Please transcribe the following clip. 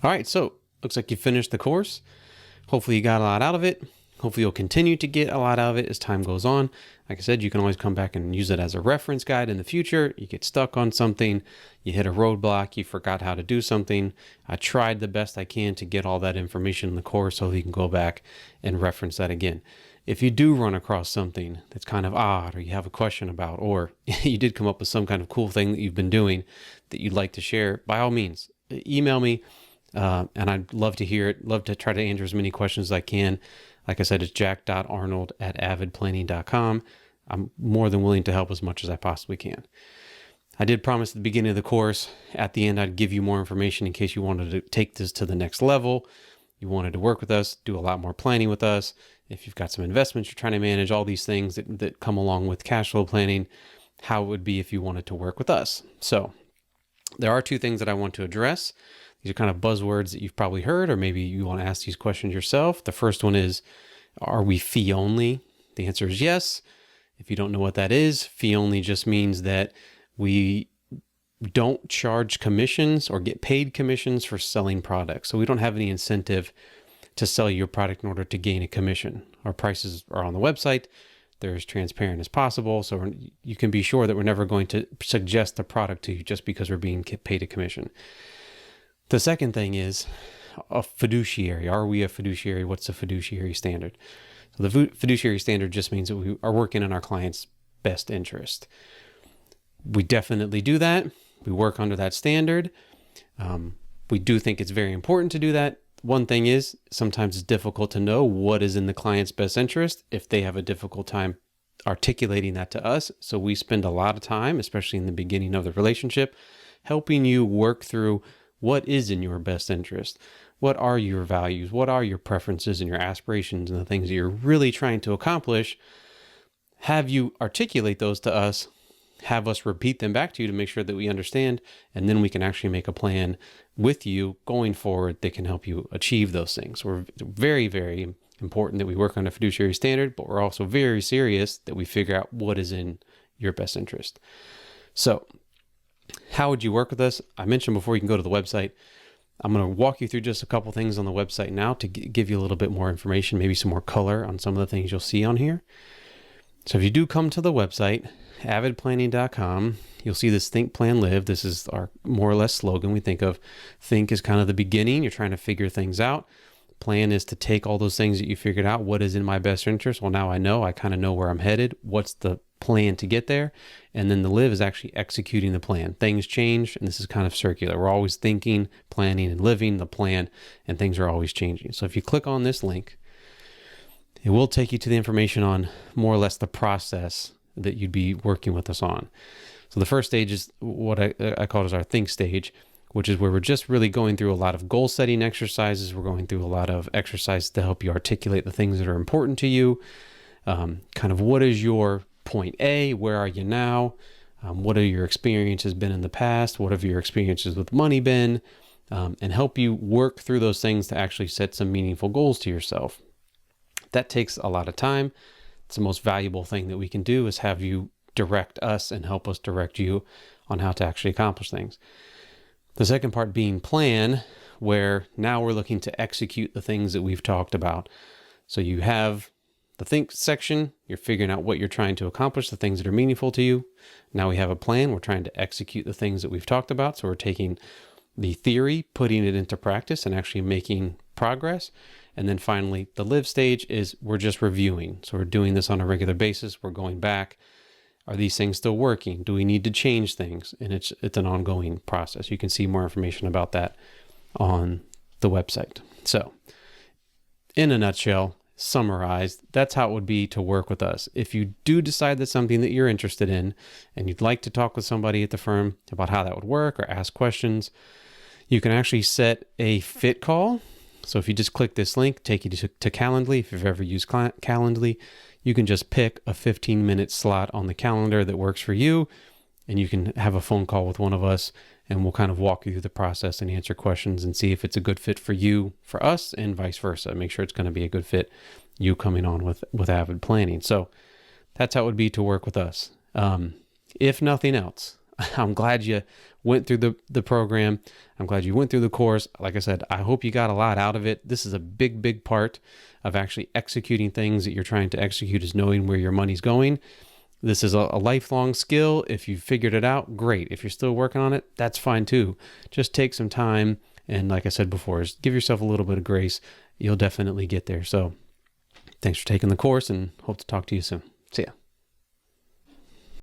All right, so looks like you finished the course. Hopefully you got a lot out of it. Hopefully you'll continue to get a lot out of it as time goes on. Like I said, you can always come back and use it as a reference guide in the future. You get stuck on something, you hit a roadblock, you forgot how to do something. I tried the best I can to get all that information in the course so you can go back and reference that again. If you do run across something that's kind of odd, or you have a question about, or you did come up with some kind of cool thing that you've been doing that you'd like to share, by all means, email me. And I'd love to hear it. Love to try to answer as many questions as I can. Like I said, it's jack.arnold@avidplanning.com. I'm more than willing to help as much as I possibly can. I did promise at the beginning of the course, at the end, I'd give you more information in case you wanted to take this to the next level. You wanted to work with us, do a lot more planning with us. If you've got some investments you're trying to manage, all these things that come along with cash flow planning, how it would be if you wanted to work with us. So there are two things that I want to address. These are kind of buzzwords that you've probably heard, or maybe you want to ask these questions yourself. The first one is, are we fee only? The answer is yes. If you don't know what that is, fee only just means that we don't charge commissions or get paid commissions for selling products. So we don't have any incentive to sell your product in order to gain a commission. Our prices are on the website. They're as transparent as possible. So you can be sure that we're never going to suggest the product to you just because we're being paid a commission. The second thing is a fiduciary. Are we a fiduciary? What's a fiduciary standard? So the fiduciary standard just means that we are working in our client's best interest. We definitely do that. We work under that standard. We do think it's very important to do that. One thing is, sometimes it's difficult to know what is in the client's best interest if they have a difficult time articulating that to us. So we spend a lot of time, especially in the beginning of the relationship, helping you work through what is in your best interest. What are your values? What are your preferences and your aspirations and the things that you're really trying to accomplish? Have you articulate those to us, have us repeat them back to you to make sure that we understand, and then we can actually make a plan with you going forward that can help you achieve those things. We're very, very important that we work on a fiduciary standard, but we're also very serious that we figure out what is in your best interest. So how would you work with us? I mentioned before, you can go to the website. I'm going to walk you through just a couple things on the website now to give you a little bit more information, maybe some more color on some of the things you'll see on here. So if you do come to the website, avidplanning.com, you'll see this Think, Plan, Live. This is our more or less slogan. We think of think is kind of the beginning. You're trying to figure things out. Plan is to take all those things that you figured out. What is in my best interest? Well, now I know. I kind of know where I'm headed. What's the plan to get there? And then the live is actually executing the plan. Things change, and this is kind of circular. We're always thinking, planning, and living the plan, and things are always changing. So if you click on this link, it will take you to the information on more or less the process that you'd be working with us on. So the first stage is what I call as our think stage, which is where we're just really going through a lot of goal setting exercises. We're going through a lot of exercises to help you articulate the things that are important to you. Kind of what is your point A? Where are you now? What are your experiences been in the past? What have your experiences with money been? And help you work through those things to actually set some meaningful goals to yourself. That takes a lot of time. It's the most valuable thing that we can do is have you direct us and help us direct you on how to actually accomplish things. The second part being plan, where now we're looking to execute the things that we've talked about. So you have the think section, you're figuring out what you're trying to accomplish, the things that are meaningful to you. Now we have a plan, we're trying to execute the things that we've talked about. So we're taking the theory, putting it into practice and actually making progress. And then finally, the live stage is we're just reviewing. So we're doing this on a regular basis. We're going back. Are these things still working? Do we need to change things? And it's an ongoing process. You can see more information about that on the website. So in a nutshell, summarized, that's how it would be to work with us. If you do decide that's something that you're interested in and you'd like to talk with somebody at the firm about how that would work or ask questions, you can actually set a fit call. So if you just click this link, take you to Calendly. If you've ever used Calendly, you can just pick a 15-minute slot on the calendar that works for you, and you can have a phone call with one of us, and we'll kind of walk you through the process and answer questions and see if it's a good fit for you, for us, and vice versa. Make sure it's going to be a good fit, you coming on with AVID Planning. So that's how it would be to work with us. If nothing else, I'm glad you went through the program. I'm glad you went through the course. Like I said, I hope you got a lot out of it. This is a big part of actually executing things that you're trying to execute, is knowing where your money's going. This is a lifelong skill. If you figured it out, great. If you're still working on it, that's fine too. Just take some time. And like I said before, just give yourself a little bit of grace. You'll definitely get there. So thanks for taking the course, and hope to talk to you soon. See ya.